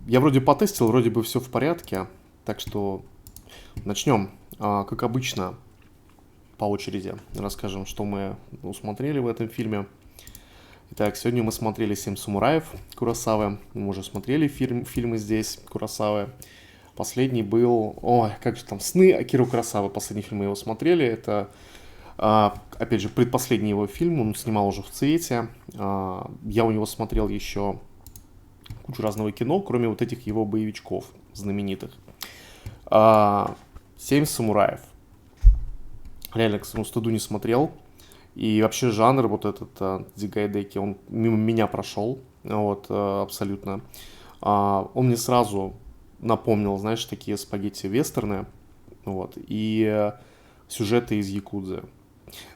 Я вроде потестил, вроде бы все в порядке, так что начнем. Как обычно, по очереди расскажем, что мы усмотрели в этом фильме. Итак, сегодня мы смотрели «Семь самураев» Куросавы. Мы уже смотрели фильмы здесь Куросавы. Последний был... Ой, как же там, «Сны» Акиры Куросавы. Последний фильм мы его смотрели. Это, опять же, предпоследний его фильм. Он снимал уже в цвете. Я у него смотрел еще кучу разного кино, кроме вот этих его боевичков знаменитых. «Семь самураев». Реально, к своему стыду не смотрел. И вообще жанр вот этот дзигайдеки, он мимо меня прошел, вот, абсолютно. Он мне сразу напомнил, знаешь, такие спагетти-вестерны, вот, и сюжеты из якудзы.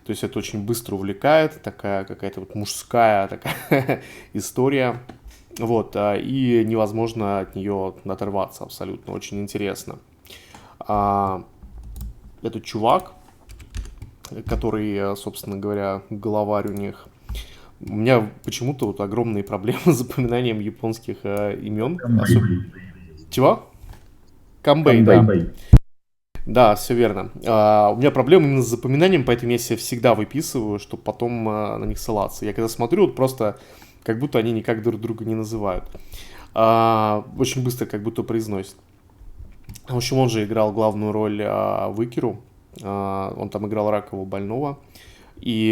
То есть это очень быстро увлекает, такая какая-то вот мужская такая история, вот, и невозможно от нее оторваться абсолютно, очень интересно. Этот чувак, который, собственно говоря, главарь у них. У меня почему-то вот огромные проблемы с запоминанием японских имен. Камбэй. Чего? Камбэй, да. Камбэй. Да, все верно. У меня проблемы именно с запоминанием, поэтому я себе всегда выписываю, чтобы потом на них ссылаться. Я когда смотрю, вот просто как будто они никак друг друга не называют. Очень быстро как будто произносят. В общем, он же играл главную роль в Икиру. Он там играл ракового больного. И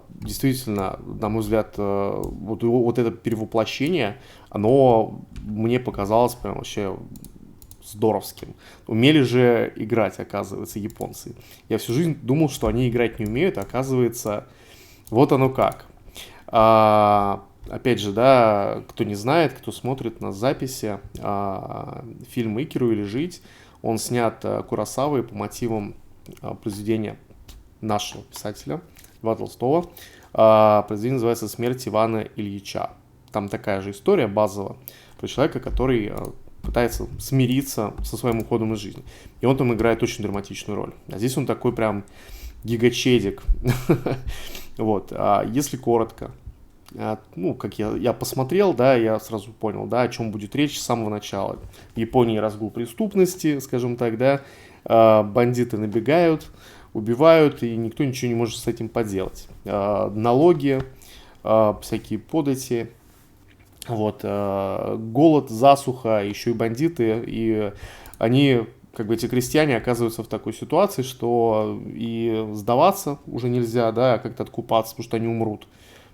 действительно, на мой взгляд, вот это перевоплощение, оно мне показалось прям вообще здоровским. Умели же играть, оказывается, японцы. Я всю жизнь думал, что они играть не умеют, а оказывается, вот оно как. Опять же, да, кто не знает, кто смотрит на записи, фильм «Икиру» или «Жить», он снят Куросавой по мотивам произведения нашего писателя Льва Толстого. Произведение называется «Смерть Ивана Ильича». Там такая же история базовая про человека, который пытается смириться со своим уходом из жизни. И он там играет очень драматичную роль. А здесь он такой прям гигачедик. Вот. Если коротко, ну, как я посмотрел, да, я сразу понял, да, о чем будет речь с самого начала. В Японии разгул преступности, скажем так, да, бандиты набегают, убивают, и никто ничего не может с этим поделать. Налоги, всякие подати, вот, голод, засуха, еще и бандиты, и они, как бы эти крестьяне оказываются в такой ситуации, что и сдаваться уже нельзя, да, как-то откупаться, потому что они умрут,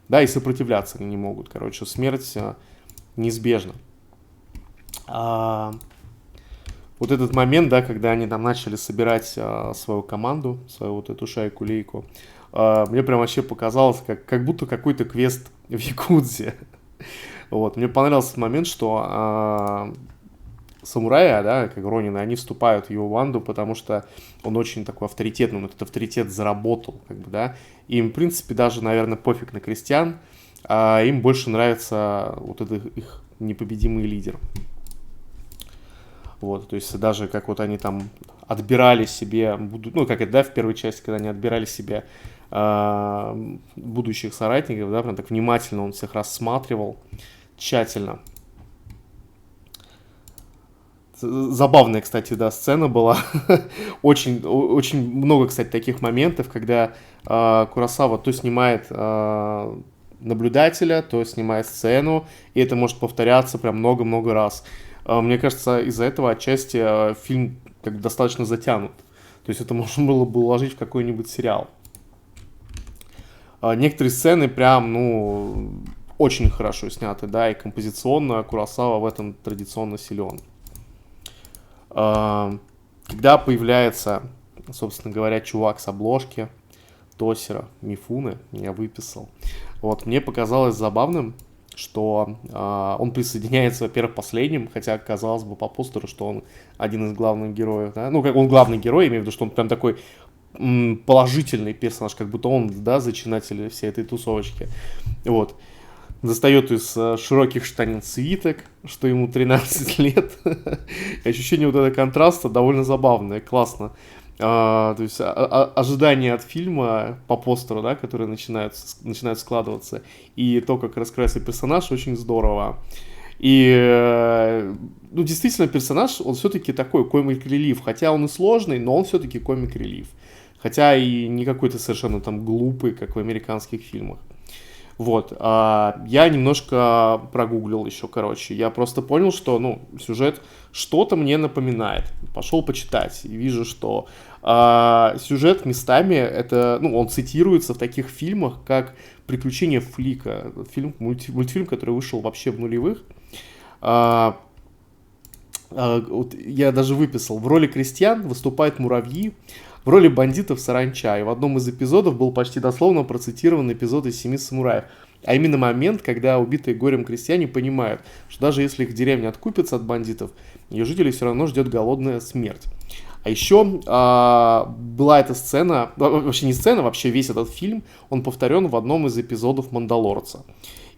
да, и сопротивляться они не могут, короче, смерть неизбежна. Вот этот момент, да, когда они там начали собирать свою команду, свою вот эту шайку-лейку, мне прям вообще показалось, как будто какой-то квест в Якудзе. Вот. Мне понравился момент, что самураи, да, как Ронины, они вступают в его банду, потому что он очень такой авторитетный, он этот авторитет заработал, как бы, да. И им, в принципе, даже, наверное, пофиг на крестьян, им больше нравится вот этот их непобедимый лидер. Вот, то есть даже как вот они там отбирали себе, ну, как это, да, в первой части, когда они отбирали себе будущих соратников, да, прям так внимательно он всех рассматривал, тщательно. Забавная, кстати, да, сцена была. очень, очень много, кстати, таких моментов, когда Куросава то снимает наблюдателя, то снимает сцену, и это может повторяться прям много-много раз. Мне кажется, из-за этого отчасти фильм как бы достаточно затянут. То есть это можно было бы уложить в какой-нибудь сериал. Некоторые сцены прям, ну, очень хорошо сняты, да, и композиционно Куросава в этом традиционно силен. Когда появляется, собственно говоря, чувак с обложки Тосиро Мифуне, я выписал, вот, мне показалось забавным, что он присоединяется, во-первых, последним, хотя казалось бы по постеру, что он один из главных героев, да? Ну, как он главный герой, имею в виду, что он прям такой положительный персонаж, как будто он, да, зачинатель всей этой тусовочки, вот. Достает из широких штанин свиток, что ему 13 лет. Ощущение вот этого контраста довольно забавное, классно. То есть ожидания от фильма по постеру, да, которые начинают складываться, и то, как раскрывается персонаж, очень здорово. И, ну, действительно, персонаж, он все-таки такой комик-релив, хотя он и сложный, но он все-таки комик-релив. Хотя и не какой-то совершенно там глупый, как в американских фильмах. Вот, я немножко прогуглил еще, короче, я просто понял, что, ну, сюжет что-то мне напоминает, пошел почитать, и вижу, что сюжет местами, это, ну, он цитируется в таких фильмах, как «Приключения Флика», мультфильм, который вышел вообще в нулевых. Вот я даже выписал, в роли крестьян выступают муравьи, в роли бандитов саранча, и в одном из эпизодов был почти дословно процитирован эпизод из «Семи самураев». А именно момент, когда убитые горем крестьяне понимают, что даже если их деревня откупится от бандитов, ее жителей все равно ждет голодная смерть. А еще была эта сцена, вообще не сцена, вообще весь этот фильм, он повторен в одном из эпизодов «Мандалорца».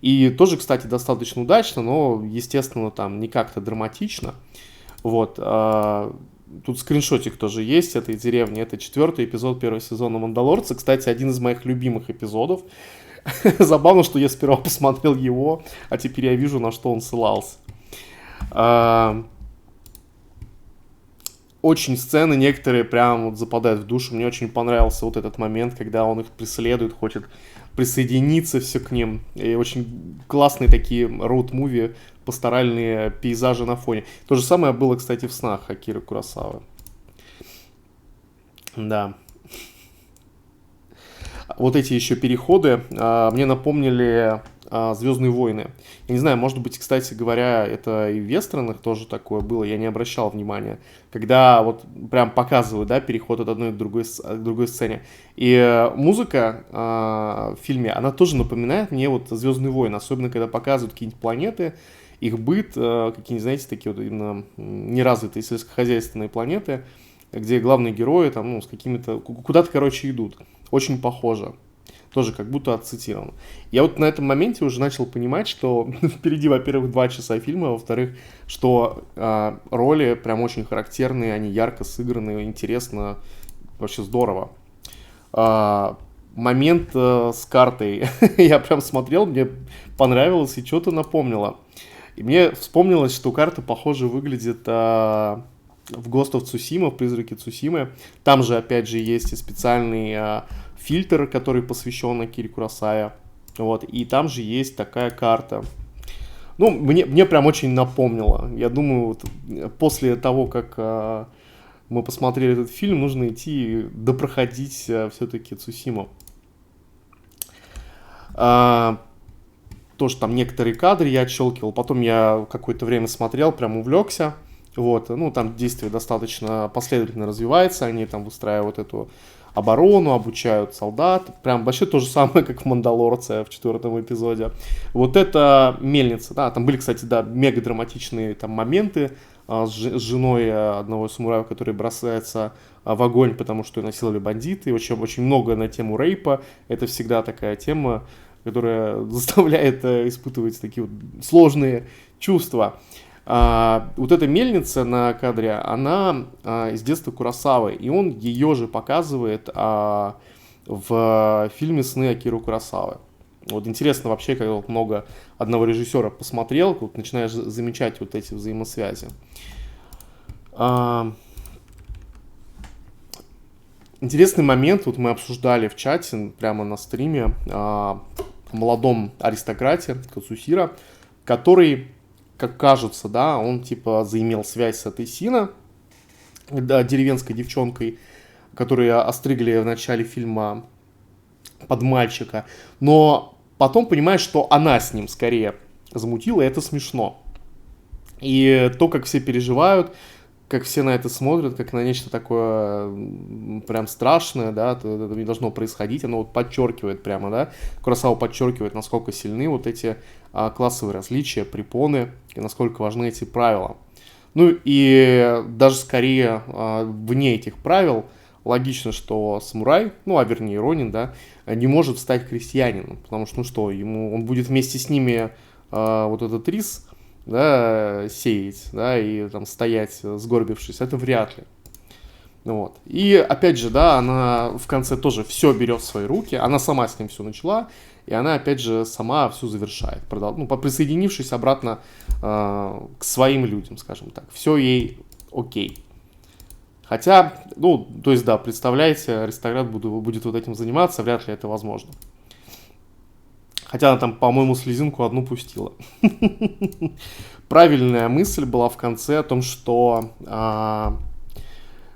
И тоже, кстати, достаточно удачно, но, естественно, там не как-то драматично. Вот. Тут скриншотик тоже есть этой деревни. Это 4-й эпизод 1-го сезона «Мандалорца». Кстати, один из моих любимых эпизодов. Забавно, что я сперва посмотрел его, а теперь я вижу, на что он ссылался. Очень сцены некоторые прям вот западают в душу. Мне очень понравился вот этот момент, когда он их преследует, хочет присоединиться все к ним. И очень классные такие роуд-муви, пасторальные пейзажи на фоне. То же самое было, кстати, в «Снах» Акиры Куросавы. Да. Вот эти еще переходы мне напомнили «Звездные войны». Я не знаю, может быть, кстати говоря, это и в вестернах тоже такое было, я не обращал внимания. Когда вот прям показывают, да, переход от одной к другой сцене. И музыка в фильме, она тоже напоминает мне вот «Звездные войны», особенно когда показывают какие-нибудь планеты, их быт, какие-нибудь, знаете, такие вот именно неразвитые сельскохозяйственные планеты, где главные герои там, ну, с какими-то, куда-то, короче, идут. Очень похоже. Тоже как будто отцитировано. Я вот на этом моменте уже начал понимать, что впереди, во-первых, 2 часа фильма, во-вторых, что роли прям очень характерные, они ярко сыграны, интересно, вообще здорово. Момент с картой я прям смотрел, мне понравилось и что-то напомнило. И мне вспомнилось, что карта, похоже, выглядит в Ghost of Tsushima, в «Призраке Цусимы». Там же, опять же, есть и специальный фильтр, который посвящен Акире Куросаве. Вот, и там же есть такая карта. Ну, мне прям очень напомнило. Я думаю, вот, после того, как мы посмотрели этот фильм, нужно идти и допроходить все-таки Цусиму. Тоже там некоторые кадры я отщелкивал. Потом я какое-то время смотрел, прям увлекся. Вот, ну, там действие достаточно последовательно развивается. Они там выстраивают эту оборону, обучают солдат. Прям вообще то же самое, как в «Мандалорце» в 4-м эпизоде. Вот это мельница, да, там были, кстати, да, мега драматичные там моменты с женой одного из самураев, который бросается в огонь, потому что ее насиловали бандиты. Очень много на тему рейпа. Это всегда такая тема, которая заставляет испытывать такие вот сложные чувства. Вот эта мельница на кадре, она из детства Куросавы, и он ее же показывает в фильме «Сны Акиры Куросавы». Вот интересно вообще, когда вот много одного режиссера посмотрел, вот начинаешь замечать вот эти взаимосвязи. Интересный момент, вот мы обсуждали в чате, прямо на стриме, о молодом аристократе Кацухира, который, как кажется, да, он типа заимел связь с этой Сино, да, деревенской девчонкой, которую остригли в начале фильма под мальчика, но потом понимаешь, что она с ним скорее замутила, и это смешно. И то, как все переживают, как все на это смотрят, как на нечто такое прям страшное, да, это не должно происходить, оно вот подчеркивает прямо, да, Куросава подчеркивает, насколько сильны вот эти классовые различия, препоны, и насколько важны эти правила. Ну и даже скорее вне этих правил логично, что самурай, ну а вернее Ронин, да, не может стать крестьянином, потому что, ну что, он будет вместе с ними вот этот рис, да, сеять, да, и там стоять, сгорбившись, это вряд ли. Вот. И опять же, да, она в конце тоже все берет в свои руки, она сама с ним все начала, и она опять же сама все завершает, ну, присоединившись обратно к своим людям, скажем так. Все ей окей. Хотя, ну, то есть, да, представляете, аристократ будет вот этим заниматься, вряд ли это возможно. Хотя она там, по-моему, слезинку одну пустила. Правильная мысль была в конце о том, что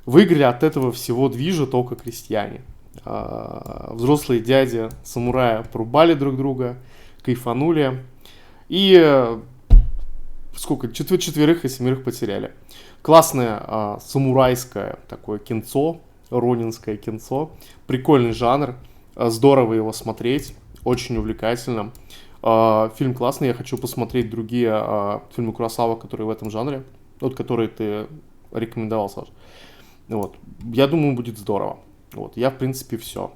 выиграли от этого всего движа только крестьяне. Взрослые дяди самурая порубали друг друга, кайфанули. И сколько? Четверых и семерых потеряли. Классное самурайское такое кинцо, ронинское кинцо. Прикольный жанр. Здорово его смотреть. Очень увлекательно. Фильм классный. Я хочу посмотреть другие фильмы Куросава, которые в этом жанре. Вот, которые ты рекомендовал, Саш. Вот. Я думаю, будет здорово. Вот. Я, в принципе, все.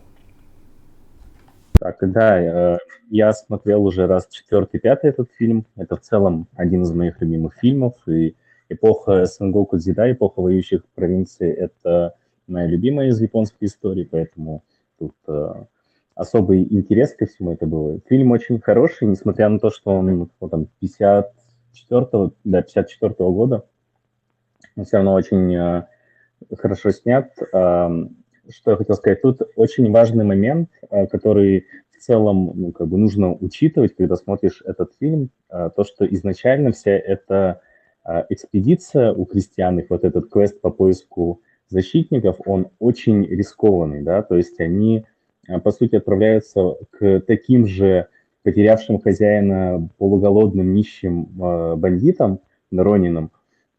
Так, да, я смотрел уже раз четвертый, пятый этот фильм. Это в целом один из моих любимых фильмов. И эпоха Сенгоку Дзида, эпоха воюющих провинций, это моя любимая из японской истории, поэтому тут особый интерес ко всему это было. Фильм очень хороший, несмотря на то, что он вот, там, 54-го, да, 54-го года. Он все равно очень хорошо снят. Что я хотел сказать, тут очень важный момент, который в целом, ну, как бы нужно учитывать, когда смотришь этот фильм, то, что изначально вся эта экспедиция у крестьян, их вот этот квест по поиску защитников, он очень рискованный, да, то есть они, по сути, отправляются к таким же потерявшим хозяина полуголодным нищим бандитам, Ронинам,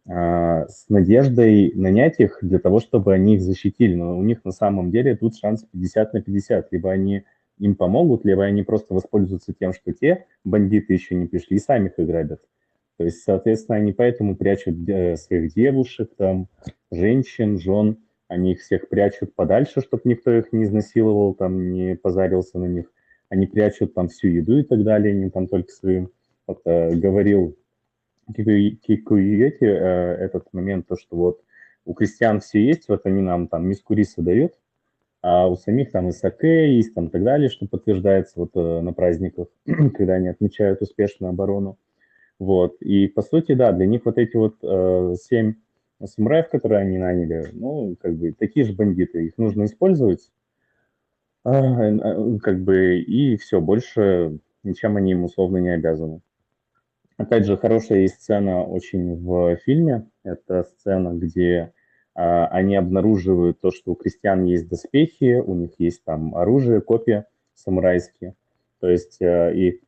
с надеждой нанять их для того, чтобы они их защитили. Но у них на самом деле тут шанс 50 на 50. Либо они им помогут, либо они просто воспользуются тем, что те бандиты еще не пришли и сами их грабят. То есть, соответственно, они поэтому прячут своих девушек, там, женщин, жен, они их всех прячут подальше, чтобы никто их не изнасиловал, там, не позарился на них. Они прячут там всю еду и так далее, они там только своим. Вот, говорил Кикуете этот момент, то, что вот у крестьян все есть, вот они нам там миску риса дают, а у самих там и саке есть, там и так далее, что подтверждается вот на праздниках, когда они отмечают успешную оборону. Вот. И по сути, да, для них вот эти вот 7 самураев, которые они наняли, ну, как бы такие же бандиты, их нужно использовать, как бы, и все, больше ничем они им условно не обязаны. Опять же, хорошая есть сцена очень в фильме. Это сцена, где они обнаруживают то, что у крестьян есть доспехи, у них есть там оружие, копья самурайские. То есть и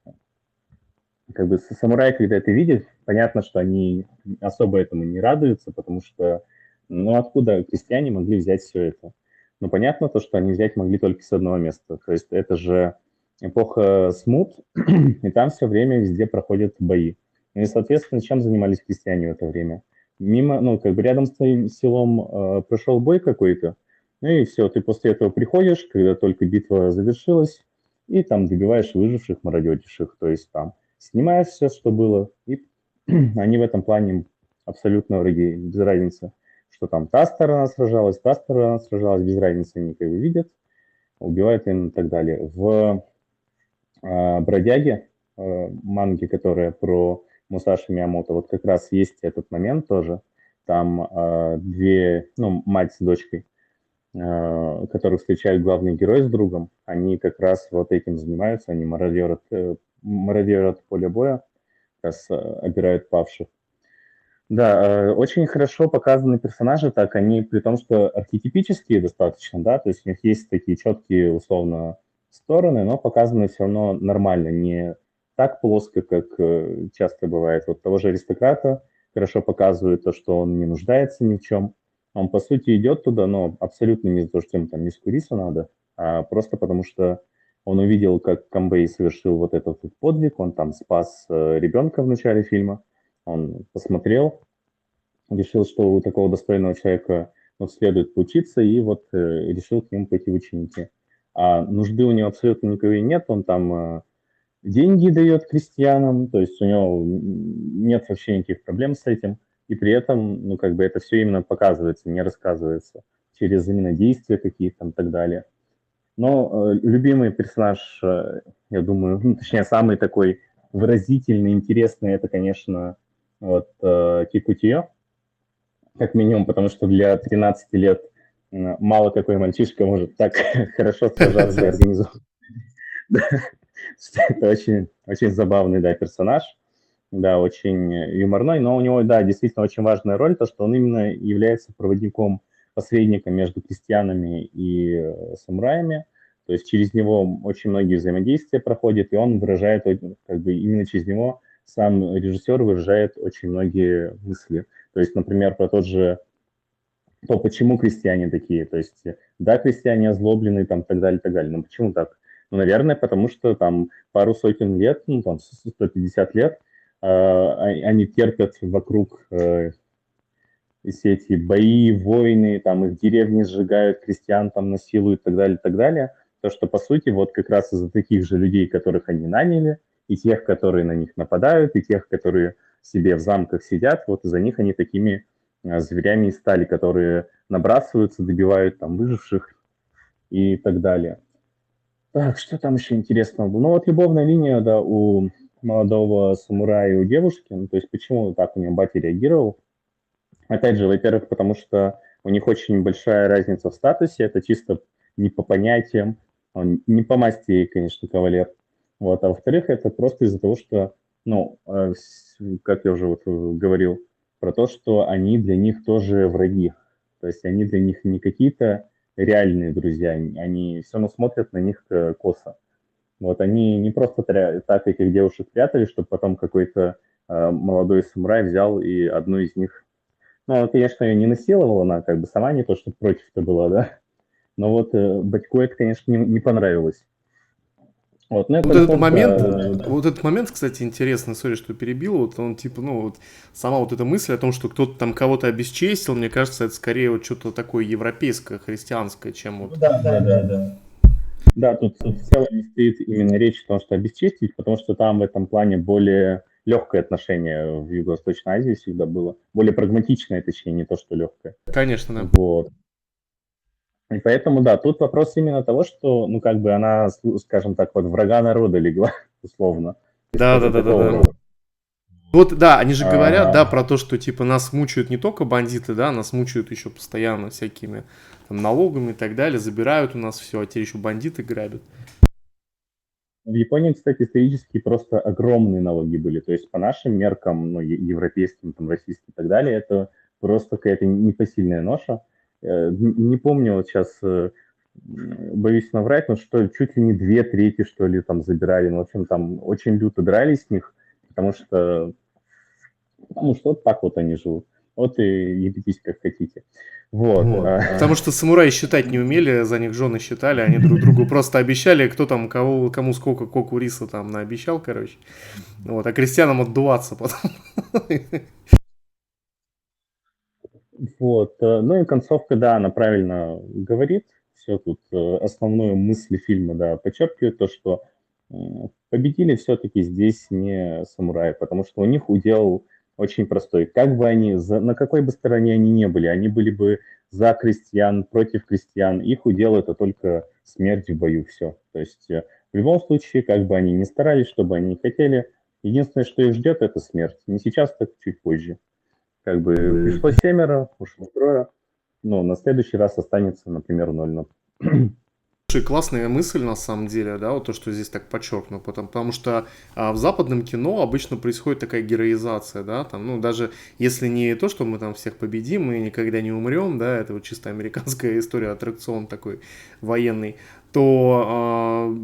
как бы самураи, когда это видят, понятно, что они особо этому не радуются, потому что, ну, откуда крестьяне могли взять все это? Ну, понятно то, что они взять могли только с одного места. То есть это же эпоха смут, и там все время везде проходят бои. Ну и, соответственно, чем занимались крестьяне в это время? Мимо, ну, как бы рядом с твоим селом прошел бой какой-то, ну и все, ты после этого приходишь, когда только битва завершилась, и там добиваешь выживших, мародеривших, то есть там снимаешь все, что было, и они в этом плане абсолютно враги, без разницы, что там та сторона сражалась, без разницы, они как бы видят, убивают им и так далее. В «Бродяге», манге, которая про Мусаши Миямото, вот как раз есть этот момент тоже, там две, ну, мать с дочкой, которых встречают главный герой с другом, они как раз вот этим занимаются, они мародерят поля боя, как раз обирают павших. Да, очень хорошо показаны персонажи, так они, при том, что архетипические достаточно, да, то есть у них есть такие четкие, условно, стороны, но показаны все равно нормально, не так плоско, как часто бывает. Вот того же аристократа хорошо показывают то, что он не нуждается ни в чем. Он, по сути, идет туда, но абсолютно не за то, что ему там миску риса надо, а просто потому что он увидел, как Камбэй совершил вот этот вот подвиг, он там спас ребенка в начале фильма, он посмотрел, решил, что у такого достойного человека вот следует поучиться, и вот решил к нему пойти в ученики. А нужды у него абсолютно никакой нет, он там деньги дает крестьянам, то есть у него нет вообще никаких проблем с этим, и при этом, ну, как бы это все именно показывается, не рассказывается. через именно действия какие-то там и так далее. Но любимый персонаж, я думаю, ну, точнее, самый такой выразительный, интересный, это, конечно, вот Кикутио, как минимум, потому что для 13 лет мало какой мальчишка может так хорошо сражаться и организовать. Это очень, очень забавный, да, персонаж, да, очень юморной, но у него, да, действительно очень важная роль, то, что он именно является проводником, посредником между крестьянами и самураями, то есть через него очень многие взаимодействия проходят, и он выражает, как бы именно через него сам режиссер выражает очень многие мысли. То есть, например, про то, почему крестьяне такие. То есть, да, крестьяне озлоблены, там, так далее, так далее. Но почему так? Ну, наверное, потому что там пару сотен лет, ну, там, 150 лет, они терпят вокруг все эти бои, войны, там, их деревни сжигают, крестьян там насилуют, и так далее, и так далее. То, что, по сути, вот как раз из-за таких же людей, которых они наняли, и тех, которые на них нападают, и тех, которые себе в замках сидят, вот из-за них они такими зверями и стали, которые набрасываются, добивают там выживших и так далее. Так, что там еще интересного было? Ну, вот любовная линия, да, у молодого самурая и у девушки, ну, то есть почему так у него батя реагировал? Опять же, во-первых, потому что у них очень большая разница в статусе, это чисто не по понятиям, он не по масти, конечно, кавалер. Вот. А во-вторых, это просто из-за того, что, ну, как я уже вот говорил, про то, что они для них тоже враги. То есть они для них не какие-то реальные друзья, они все равно смотрят на них косо. Вот они не просто так этих девушек прятали, чтобы потом какой-то молодой самурай взял и одну из них, ну, она, конечно, ее не насиловала, она как бы сама не то, что против-то была, да. Но вот Батьку это, конечно, не понравилось. Вот, ну и концовка... Вот этот момент, кстати, интересный, сори, что перебил, вот он типа, ну вот сама вот эта мысль о том, что кто-то там кого-то обесчестил, мне кажется, это скорее вот что-то такое европейское, христианское, чем вот... Да, да, да, да. Да, тут в целом не стоит именно речь о том, что обесчестить, потому что там в этом плане более легкое отношение в Юго-Восточной Азии всегда было. Более прагматичное, точнее, не то, что легкое. Конечно, да. Вот. И поэтому, да, тут вопрос именно того, что, ну, как бы она, скажем так, вот врага народа легла, условно. Да, да, да, да, да. Вот, да, они же говорят, да, про то, что, типа, нас мучают не только бандиты, да, нас мучают еще постоянно всякими там, налогами и так далее, забирают у нас все, а те еще бандиты грабят. В Японии, кстати, исторически просто огромные налоги были. То есть по нашим меркам, ну, европейским, там, российским и так далее, это просто какая-то непосильная ноша. Не помню вот сейчас, боюсь наврать, но что чуть ли не 2/3, что ли, там забирали. Ну, в общем, там очень люто дрались с них, потому что вот так вот они живут. Вот и ебитесь как хотите. Вот. Потому что самураи считать не умели, за них жены считали, они друг другу просто обещали, кто там кому сколько коку риса там наобещал, короче. Вот, а крестьянам отдуваться потом. Вот. Ну и концовка, да, она правильно говорит. Все тут основную мысль фильма, да, подчеркивает то, что победили все-таки здесь не самураи, потому что у них удел очень простой. Как бы они, на какой бы стороне они не были, они были бы за крестьян, против крестьян, их удел это только смерть в бою, все. То есть в любом случае, как бы они ни старались, что бы они ни хотели, единственное, что их ждет, это смерть. Не сейчас, так чуть позже. Как бы пришло 7, ушло 3, но на следующий раз останется, например, 0. Слушай, классная мысль на самом деле, да, вот то, что здесь так подчеркнуто, потому что в западном кино обычно происходит такая героизация, да, там, ну, даже если не то, что мы там всех победим и никогда не умрем, да, это вот чисто американская история, аттракцион такой военный, то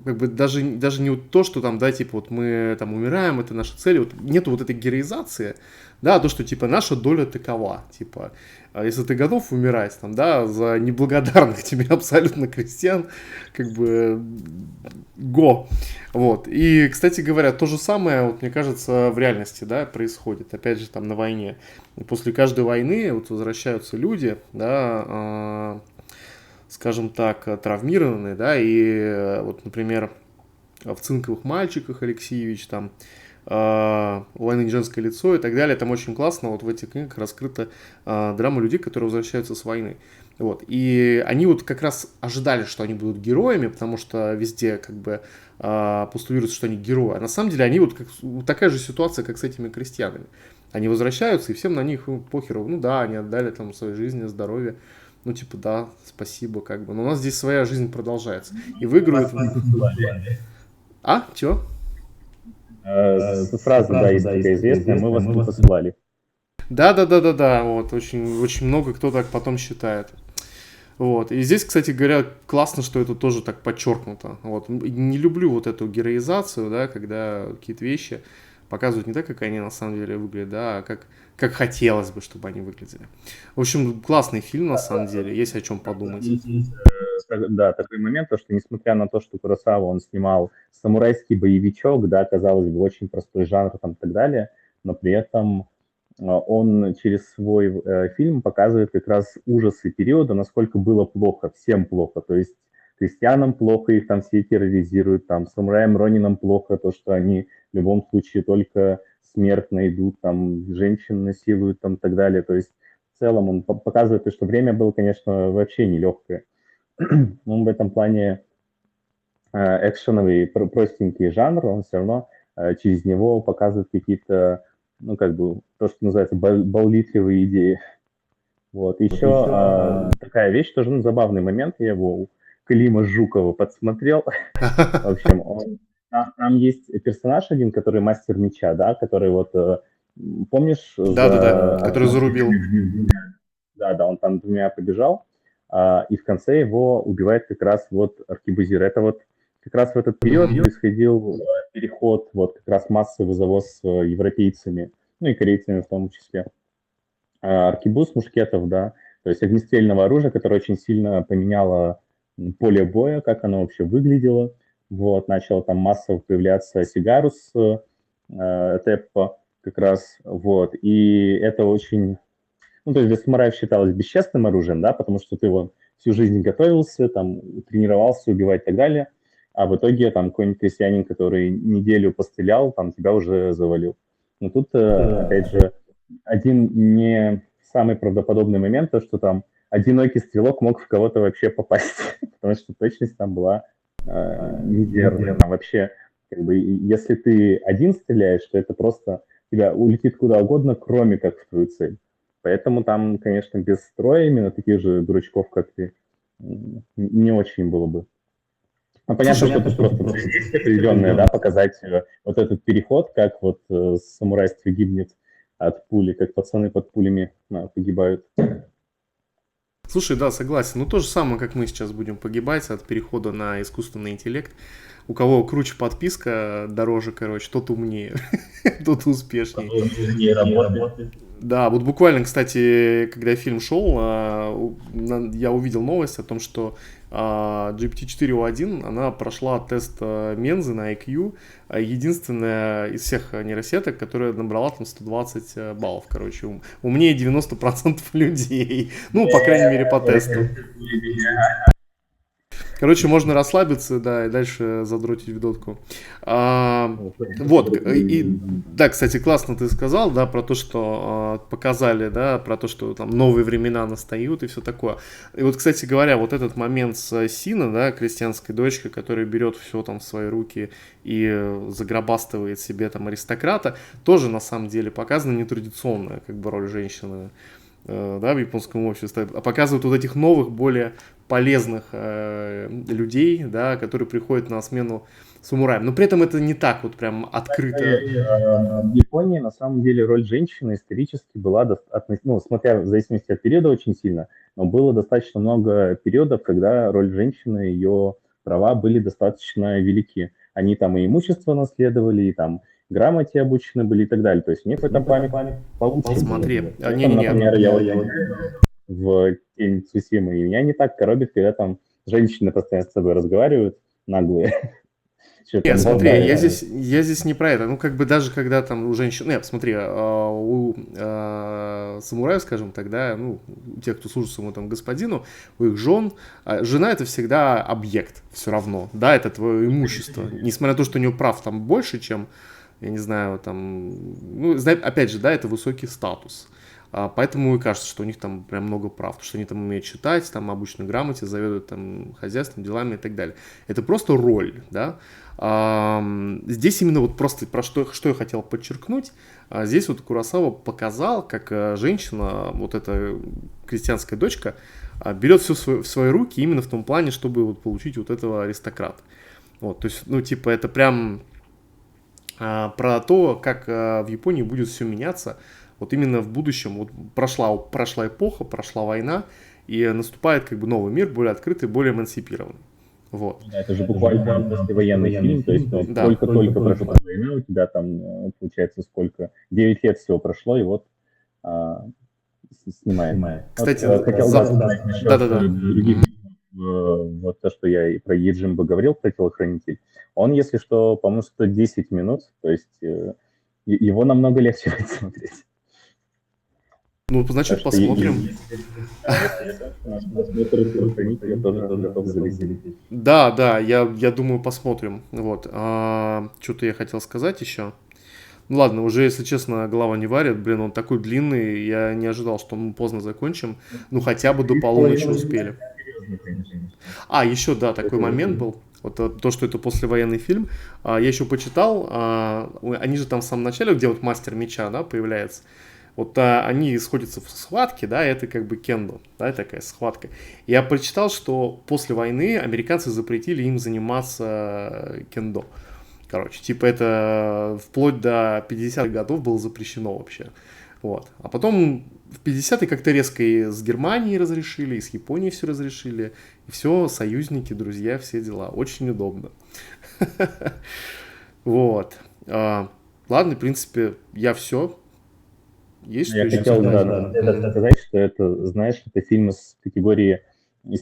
как бы даже не вот то, что там, да, типа вот мы там умираем, это наша цель, вот нету вот этой героизации, да, то, что типа наша доля такова, типа, если ты готов умирать там, да, за неблагодарных тебе абсолютно крестьян, как бы го. Вот. И, кстати говоря, то же самое, вот, мне кажется, в реальности, да, происходит, опять же, там на войне. И после каждой войны вот возвращаются люди, да, скажем так, травмированные, да, и вот, например, в «Цинковых мальчиках» Алексеевич, там, «У войны не женское лицо» и так далее. Там очень классно вот в этих книгах раскрыта драма людей, которые возвращаются с войны. Вот. И они вот как раз ожидали, что они будут героями, потому что везде как бы постулируется, что они герои. А на самом деле они вот такая же ситуация, как с этими крестьянами. Они возвращаются, и всем на них похеру. Ну да, они отдали там своей жизни, здоровье. Ну, типа, да, спасибо, как бы. Но у нас здесь своя жизнь продолжается. И выигрывают... А? Чё? Фраза, да, есть такая известная, мы вас не посылали. Да, вот, очень, очень много кто так потом считает. Вот. И здесь, кстати говоря, классно, что это тоже так подчеркнуто. Вот. Не люблю вот эту героизацию, да, когда какие-то вещи показывают не так, как они на самом деле выглядят, да, а как хотелось бы, чтобы они выглядели. В общем, классный фильм, на самом деле, есть о чем подумать. Да, такой момент, то, что несмотря на то, что Куросава, он снимал самурайский боевичок, да, казалось бы, очень простой жанр там и так далее, но при этом он через свой фильм показывает как раз ужасы периода, насколько было плохо, всем плохо, то есть крестьянам плохо, их там все терроризируют, там самураям Ронинам плохо, то, что они в любом случае только смерть найдут, там женщин насилуют там и так далее, то есть в целом он показывает, что время было, конечно, вообще нелегкое. Он в этом плане экшеновый, простенький жанр, он все равно через него показывает какие-то, ну, как бы, то, что называется, болтливые идеи. Вот. Еще такая вещь, тоже ну, забавный момент, я его у Клима Жукова подсмотрел. В общем, там есть персонаж один, который мастер меча, да, который вот, помнишь, Да, который зарубил. Да, он там двумя побежал, и в конце его убивает как раз вот аркебузир. Это вот как раз в этот период происходил переход, вот как раз массовый завоз с европейцами, ну и корейцами в том числе. Аркебуз мушкетов, да, то есть огнестрельного оружия, которое очень сильно поменяло поле боя, как оно вообще выглядело. Вот, начало там массово появляться Сигарус, Теппо как раз, вот, и это очень... Ну, то есть для самураев считалось бесчестным оружием, да, потому что ты вот всю жизнь готовился, там, тренировался убивать и так далее, а в итоге там какой-нибудь крестьянин, который неделю пострелял, там тебя уже завалил. Но тут, опять же, один не самый правдоподобный момент, то, что там одинокий стрелок мог в кого-то вообще попасть, потому что точность там была мизерная. Там вообще, как бы, если ты один стреляешь, то это просто тебя улетит куда угодно, кроме как в твою цель. Поэтому там, конечно, без строя именно таких же дурачков, как ты, не очень было бы. Ну, понятно, что это просто есть определенное, да, показать вот этот переход, как вот самурайство гибнет от пули, как пацаны под пулями погибают. Слушай, да, согласен. Ну, то же самое, как мы сейчас будем погибать от перехода на искусственный интеллект. У кого круче подписка, дороже, короче, тот умнее, тот успешнее. Да, вот буквально, кстати, когда фильм шел, я увидел новость о том, что GPT-4o1, она прошла тест Мензы на IQ, единственная из всех нейросеток, которая набрала там 120 баллов, короче, умнее 90% людей, ну, по крайней мере, по тесту. Короче, можно расслабиться, да, и дальше задротить видотку. Вот, и, да, кстати, классно ты сказал, да, про то, что показали, да, про то, что там новые времена настают и все такое. И вот, кстати говоря, вот этот момент с Сина, да, крестьянской дочкой, которая берет все там в свои руки и загробастывает себе там аристократа, тоже на самом деле показана нетрадиционная, как бы, роль женщины, да, в японском обществе, а показывают вот этих новых, более полезных людей, да, которые приходят на смену самураям. Но при этом это не так вот прям открыто. В Японии на самом деле роль женщины исторически была, ну, смотря в зависимости от периода очень сильно, но было достаточно много периодов, когда роль женщины, ее права были достаточно велики. Они там и имущество наследовали, и там грамоте обучены были и так далее. То есть у них в этом плане получше. Смотри, например, я в Тень Цусимы, и меня не так коробит, когда там женщины постоянно с собой разговаривают, наглые. Нет, смотри, я здесь не про это. Ну, как бы даже когда там у женщин... Нет, смотри, у самураев, скажем так, да, ну, у тех, кто служит своему там господину, у их жен, жена это всегда объект все равно, да, это твое имущество. Несмотря на то, что у нее прав там больше, чем, я не знаю, там... Ну, опять же, да, это высокий статус. Поэтому и кажется, что у них там прям много прав, потому что они там умеют читать, там обычно грамоте, заведуют там хозяйством, делами и так далее. Это просто роль, да. Здесь именно вот просто про что я хотел подчеркнуть. Здесь вот Куросава показал, как женщина, вот эта крестьянская дочка, берет все в свои руки именно в том плане, чтобы вот получить вот этого аристократа. Вот, то есть, ну, типа, это прям про то, как в Японии будет все меняться. Вот именно в будущем, вот прошла эпоха, прошла война, и наступает как бы новый мир, более открытый, более эмансипированный. Вот. Да, это же буквально послевоенный фильм, то есть вот Да. только прошла война, у тебя там, получается, сколько? 9 лет всего прошло, и вот снимает. Кстати, вот, хотел сказать насчет да. других, вот то, что я и про Еджимбо говорил, про телохранитель. Он, если что, по-моему, стоит 10 минут, то есть его намного легче будет смотреть. Ну, значит, посмотрим. Да, я думаю, посмотрим. Вот. Что-то я хотел сказать еще. Ну ладно, уже, если честно, голова не варит. Блин, он такой длинный, я не ожидал, что мы поздно закончим. Ну, хотя бы до полуночи успели. Еще, да, такой момент был. Вот то, что это послевоенный фильм. Я еще почитал, они же там в самом начале, где вот мастер меча, да, появляется. Вот они сходятся в схватке, да, это как бы кендо, да, такая схватка. Я прочитал, что после войны американцы запретили им заниматься кендо. Короче, типа это вплоть до 50-х годов было запрещено вообще. Вот. А потом в 50-е как-то резко и с Германией разрешили, и с Японией все разрешили. И все, союзники, друзья, все дела. Очень удобно. Вот. Ладно, в принципе, я все. Есть Я хотел сказать, что это, знаешь, это фильм из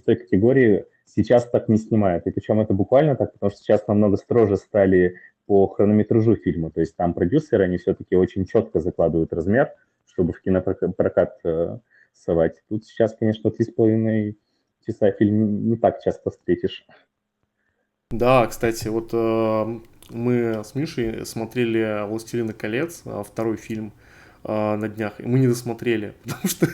той категории, сейчас так не снимают. И причем это буквально так, потому что сейчас намного строже стали по хронометражу фильма. То есть там продюсеры, они все-таки очень четко закладывают размер, чтобы в кинопрокат совать. Тут сейчас, конечно, 3,5 часа фильм не так часто встретишь. Да, кстати, вот мы с Мишей смотрели «Властелина колец», второй фильм, на днях, и мы не досмотрели, потому что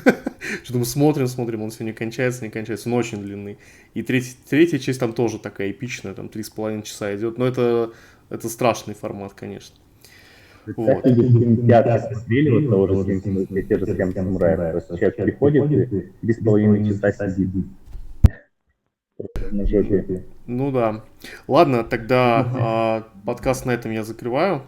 что-то мы смотрим, он все не кончается, но очень длинный. И третья часть там тоже такая эпичная, там 3,5 часа идет, но это страшный формат, конечно. Вот. Как люди в кинотеатре смотрели вот того же те же «Семь самураев», то есть человек приходит и 3,5 часа сидит на жопе. Ну да. Ладно, тогда подкаст на этом я закрываю.